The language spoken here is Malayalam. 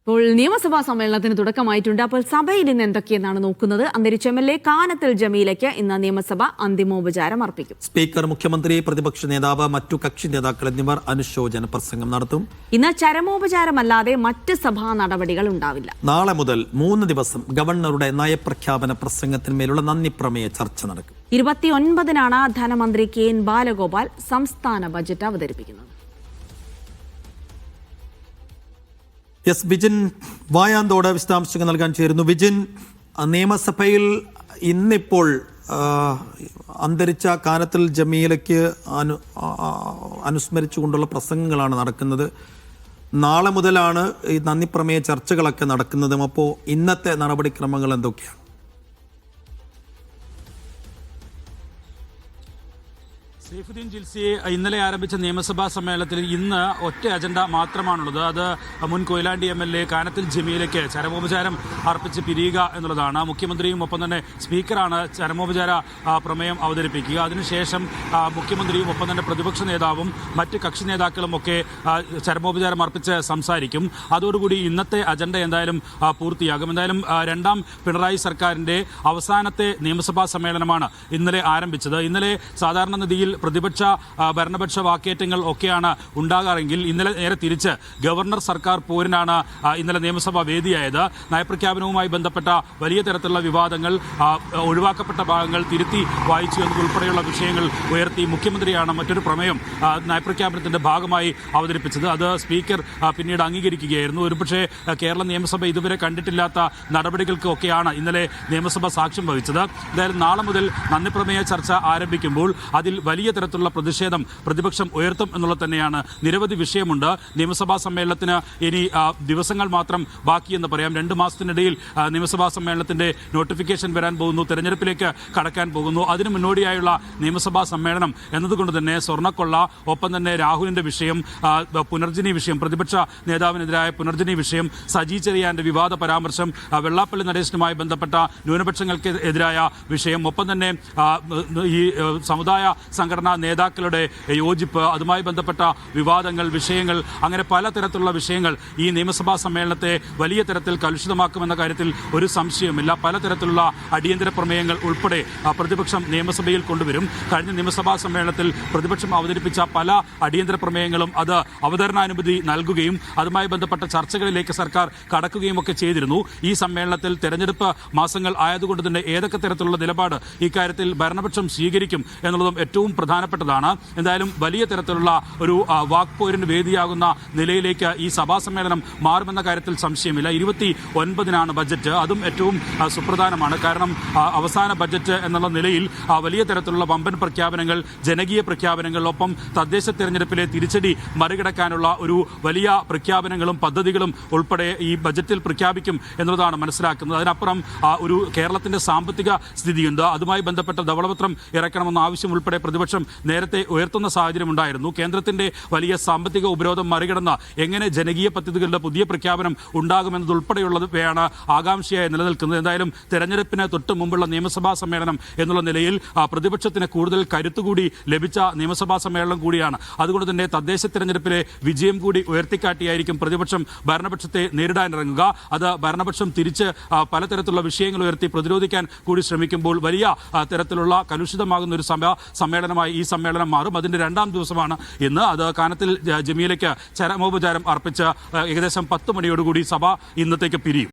ഇപ്പോൾ നിയമസഭാ സമ്മേളനത്തിന് തുടക്കമായിട്ടുണ്ട്. അപ്പോൾ സഭയിൽ ഇന്ന് എന്തൊക്കെയെന്നാണ് നോക്കുന്നത്. അന്തരിച്ച MLA കാനത്തിൽ ജമീലയ്ക്ക് ഇന്ന് നിയമസഭ അന്തിമോപചാരം അർപ്പിക്കും. സ്പീക്കർ, മുഖ്യമന്ത്രി, പ്രതിപക്ഷ നേതാവ്, മറ്റു കക്ഷി നേതാക്കൾ എന്നിവർ അനുശോചന പ്രസംഗം നടത്തും. ഇന്ന് ചരമോപചാരമല്ലാതെ മറ്റ് സഭാ നടപടികൾ ഉണ്ടാവില്ല. നാളെ മുതൽ 3 ദിവസം ഗവർണറുടെ നയപ്രഖ്യാപന പ്രസംഗത്തിന്മേലുള്ള നന്ദി പ്രമേയ ചർച്ച നടക്കും. 29-നാണ് ധനമന്ത്രി KN ബാലഗോപാൽ സംസ്ഥാന ബജറ്റ് അവതരിപ്പിക്കുന്നത്. വിജിൻ വായാന്തോട് വിശദാംശങ്ങൾ നൽകാൻ ചേരുന്നു. വിജിൻ, നിയമസഭയിൽ ഇന്നിപ്പോൾ അന്തരിച്ച കാനത്തിൽ ജമീലയ്ക്ക് അനുസ്മരിച്ചുകൊണ്ടുള്ള പ്രസംഗങ്ങളാണ് നടക്കുന്നത്. നാളെ മുതലാണ് ഈ നന്ദി പ്രമേയ ചർച്ചകളൊക്കെ നടക്കുന്നതും. അപ്പോൾ ഇന്നത്തെ നടപടിക്രമങ്ങൾ എന്തൊക്കെയാണ്? സൈഫുദ്ദീൻ ജിൽസി, ഇന്നലെ ആരംഭിച്ച നിയമസഭാ സമ്മേളനത്തിൽ ഇന്ന് ഒറ്റ അജണ്ട മാത്രമാണുള്ളത്. അത് മുൻ കൊയിലാണ്ടി MLA കാനത്തിൽ ജമീലയ്ക്ക് ചരമോപചാരം അർപ്പിച്ച് പിരിയുക എന്നുള്ളതാണ്. മുഖ്യമന്ത്രിയും ഒപ്പം തന്നെ സ്പീക്കറാണ് ചരമോപചാര പ്രമേയം അവതരിപ്പിക്കുക. അതിനുശേഷം മുഖ്യമന്ത്രിയും ഒപ്പം തന്നെ പ്രതിപക്ഷ നേതാവും മറ്റ് കക്ഷി നേതാക്കളും ഒക്കെ ചരമോപചാരം അർപ്പിച്ച് സംസാരിക്കും. അതോടുകൂടി ഇന്നത്തെ അജണ്ട എന്തായാലും പൂർത്തിയാകും. എന്തായാലും രണ്ടാം പിണറായി സർക്കാരിന്റെ അവസാനത്തെ നിയമസഭാ സമ്മേളനമാണ് ഇന്നലെ ആരംഭിച്ചത്. ഇന്നലെ സാധാരണഗതിയിൽ പ്രതിപക്ഷ ഭരണപക്ഷ വാക്കേറ്റങ്ങൾ ഒക്കെയാണ് ഉണ്ടാകാറെങ്കിൽ ഇന്നലെ നേരെ തിരിച്ച് ഗവർണർ സർക്കാർ പോരിനാണ് ഇന്നലെ നിയമസഭ വേദിയായത്. നയപ്രഖ്യാപനവുമായി ബന്ധപ്പെട്ട വലിയ തരത്തിലുള്ള വിവാദങ്ങൾ, ഒഴിവാക്കപ്പെട്ട ഭാഗങ്ങൾ തിരുത്തി വായിച്ചു എന്നതുൾപ്പെടെയുള്ള വിഷയങ്ങൾ ഉയർത്തി മുഖ്യമന്ത്രിയാണ് മറ്റൊരു പ്രമേയം നയപ്രഖ്യാപനത്തിന്റെ ഭാഗമായി അവതരിപ്പിച്ചത്. അത് സ്പീക്കർ പിന്നീട് അംഗീകരിക്കുകയായിരുന്നു. ഒരുപക്ഷെ കേരള നിയമസഭ ഇതുവരെ കണ്ടിട്ടില്ലാത്ത നടപടികൾക്ക് ഒക്കെയാണ് ഇന്നലെ നിയമസഭ സാക്ഷ്യം വഹിച്ചത്. എന്തായാലും നാളെ മുതൽ നന്ദി പ്രമേയ ചർച്ച ആരംഭിക്കുമ്പോൾ അതിൽ വലിയ തരത്തിലുള്ള പ്രതിഷേധം പ്രതിപക്ഷം ഉയർത്തും എന്നുള്ളത് തന്നെയാണ്. നിരവധി വിഷയമുണ്ട്. നിയമസഭാ സമ്മേളനത്തിന് ഇനി ദിവസങ്ങൾ മാത്രം ബാക്കിയെന്ന് പറയാം. 2 മാസത്തിനിടയിൽ നിയമസഭാ സമ്മേളനത്തിന്റെ നോട്ടിഫിക്കേഷൻ വരാൻ പോകുന്നു. തെരഞ്ഞെടുപ്പിലേക്ക് കടക്കാൻ പോകുന്നു. അതിനു മുന്നോടിയായുള്ള നിയമസഭാ സമ്മേളനം എന്നതുകൊണ്ട് തന്നെ സ്വർണ്ണക്കൊള്ള, ഒപ്പം തന്നെ രാഹുലിന്റെ വിഷയം, പുനർജനി വിഷയം, പ്രതിപക്ഷ നേതാവിനെതിരായ പുനർജനി വിഷയം, സജി ചെറിയാന്റെ വിവാദ പരാമർശം, വെള്ളാപ്പള്ളി നടേശനുമായി ബന്ധപ്പെട്ട ന്യൂനപക്ഷങ്ങൾക്ക് എതിരായ വിഷയം, ഒപ്പം തന്നെ ഈ സമുദായ സംഘടനാ നേതാക്കളുടെ യോജിപ്പ്, അതുമായി ബന്ധപ്പെട്ട വിവാദങ്ങൾ, വിഷയങ്ങൾ, അങ്ങനെ പലതരത്തിലുള്ള വിഷയങ്ങൾ ഈ നിയമസഭാ സമ്മേളനത്തെ വലിയ തരത്തിൽ കലുഷിതമാക്കുമെന്ന കാര്യത്തിൽ ഒരു സംശയവുമില്ല. പലതരത്തിലുള്ള അടിയന്തര പ്രമേയങ്ങൾ ഉൾപ്പെടെ പ്രതിപക്ഷം നിയമസഭയിൽ കൊണ്ടുവരും. കഴിഞ്ഞ നിയമസഭാ സമ്മേളനത്തിൽ പ്രതിപക്ഷം അവതരിപ്പിച്ച പല അടിയന്തര പ്രമേയങ്ങളും അത് അവതരണാനുമതി നൽകുകയും അതുമായി ബന്ധപ്പെട്ട ചർച്ചകളിലേക്ക് സർക്കാർ കടക്കുകയും ഒക്കെ ചെയ്തിരുന്നു. ഈ സമ്മേളനത്തിൽ തെരഞ്ഞെടുപ്പ് മാസങ്ങൾ ആയതുകൊണ്ട് തന്നെ ഏതൊക്കെ തരത്തിലുള്ള നിലപാട് ഇക്കാര്യത്തിൽ ഭരണപക്ഷം സ്വീകരിക്കും എന്നുള്ളതും ഏറ്റവും പ്രധാനപ്പെട്ടതാണ്. എന്തായാലും വലിയ തരത്തിലുള്ള ഒരു വാക്പോരിന് വേദിയാകുന്ന നിലയിലേക്ക് ഈ സഭാ സമ്മേളനം മാറുമെന്ന കാര്യത്തിൽ സംശയമില്ല. 29-നാണ് ബജറ്റ്. അതും ഏറ്റവും സുപ്രധാനമാണ്. കാരണം അവസാന ബജറ്റ് എന്നുള്ള നിലയിൽ വലിയ തരത്തിലുള്ള വമ്പൻ പ്രഖ്യാപനങ്ങൾ, ജനകീയ പ്രഖ്യാപനങ്ങൾ, ഒപ്പം തദ്ദേശ തെരഞ്ഞെടുപ്പിലെ തിരിച്ചടി മറികടക്കാനുള്ള ഒരു വലിയ പ്രഖ്യാപനങ്ങളും പദ്ധതികളും ഉൾപ്പെടെ ഈ ബജറ്റിൽ പ്രഖ്യാപിക്കും എന്നുള്ളതാണ് മനസ്സിലാക്കുന്നത്. അതിനപ്പുറം ഒരു കേരളത്തിന്റെ സാമ്പത്തിക സ്ഥിതിയുണ്ട്. അതുമായി ബന്ധപ്പെട്ട ധവളപത്രം ഇറക്കണമെന്ന ആവശ്യം ഉൾപ്പെടെ പ്രതിപക്ഷം നേരത്തെ ഉയർത്തുന്ന സാഹചര്യം ഉണ്ടായിരുന്നു. കേന്ദ്രത്തിന്റെ വലിയ സാമ്പത്തിക ഉപരോധം മറികടന്ന് എങ്ങനെ ജനകീയ പദ്ധതികളുടെ പുതിയ പ്രഖ്യാപനം ഉണ്ടാകുമെന്നതുൾപ്പെടെയുള്ളവയാണ് ആകാംക്ഷയായി നിലനിൽക്കുന്നത്. എന്തായാലും തെരഞ്ഞെടുപ്പിന് തൊട്ട് മുമ്പുള്ള നിയമസഭാ സമ്മേളനം എന്നുള്ള നിലയിൽ പ്രതിപക്ഷത്തിന് കൂടുതൽ കരുത്തുകൂടി ലഭിച്ച നിയമസഭാ സമ്മേളനം കൂടിയാണ്. അതുകൊണ്ട് തന്നെ തദ്ദേശ തെരഞ്ഞെടുപ്പിലെ വിജയം കൂടി ഉയർത്തിക്കാട്ടിയായിരിക്കും പ്രതിപക്ഷം ഭരണപക്ഷത്തെ നേരിടാനിറങ്ങുക. അത് ഭരണപക്ഷം തിരിച്ച് പലതരത്തിലുള്ള വിഷയങ്ങൾ ഉയർത്തി പ്രതിരോധിക്കാൻ കൂടി ശ്രമിക്കുമ്പോൾ വലിയ തരത്തിലുള്ള കലുഷിതമാകുന്ന ഒരു സമ്മേളനമായി ഈ സമ്മേളനം മാറും. അതിന്റെ 2ാം ദിവസമാണ് ഇന്ന്. അത് കാനത്തിൽ ജമീലയ്ക്ക് ചരമോപചാരം അർപ്പിച്ച് ഏകദേശം 10 മണിയോടുകൂടി സഭ ഇന്നത്തേക്ക് പിരിയും.